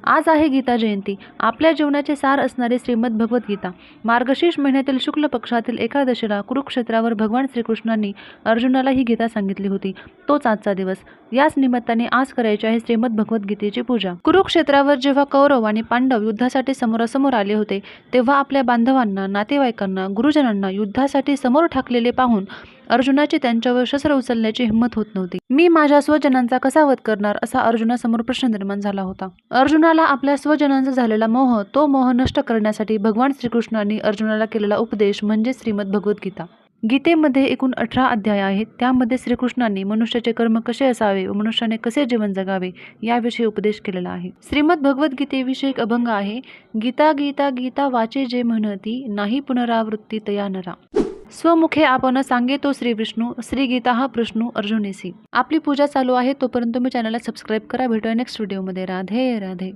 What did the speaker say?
आज आहे गीता जयंती. आपल्या जीवनाचे सार असणारी श्रीमद भगवद्गीता. मार्गशीर्ष महिन्यातील शुक्ल पक्षातील एकादशीला कुरुक्षेत्रावर भगवान श्रीकृष्णांनी अर्जुनाला ही गीता सांगितली होती. तोच आजचा दिवस. याच निमित्ताने आज करायची आहे श्रीमद भगवद्गीतेची पूजा. कुरुक्षेत्रावर जेव्हा कौरव आणि पांडव युद्धासाठी समोरासमोर आले होते, तेव्हा आपल्या बांधवांना, नातेवाईकांना, गुरुजनांना युद्धासाठी समोर ठाकलेले पाहून अर्जुनाची त्यांच्यावर शस्त्र उचलण्याची हिंमत होत नव्हती. मी माझ्या स्वजनांचा कसा वध करणार, असा अर्जुनासमोर प्रश्न निर्माण झाला होता. अर्जुनाला आपल्या स्वजनांचा झालेला मोह, तो मोह नष्ट करण्यासाठी भगवान श्रीकृष्णांनी अर्जुनाला केलेला उपदेश म्हणजे श्रीमद भगवद्गीता. गीतेमध्ये एकूण 18 अध्याय आहेत. त्यामध्ये श्रीकृष्णांनी मनुष्याचे कर्म कसे असावे व मनुष्याने कसे जीवन जगावे याविषयी उपदेश केलेला आहे. श्रीमद भगवद्गीतेविषयी एक अभंग आहे. गीता गीता गीता वाचे जे म्हणती, नाही पुनरावृत्ती तया नरा. स्वमुखे आपण सांगे तो श्री विष्णू, श्री गीता हा प्रश्नू अर्जुनेसी. आपली पूजा चालू आहे, तोपर्यंत तुम्ही चॅनलला सबस्क्राईब करा. भेटूया नेक्स्ट व्हिडिओमध्ये. राधे राधे.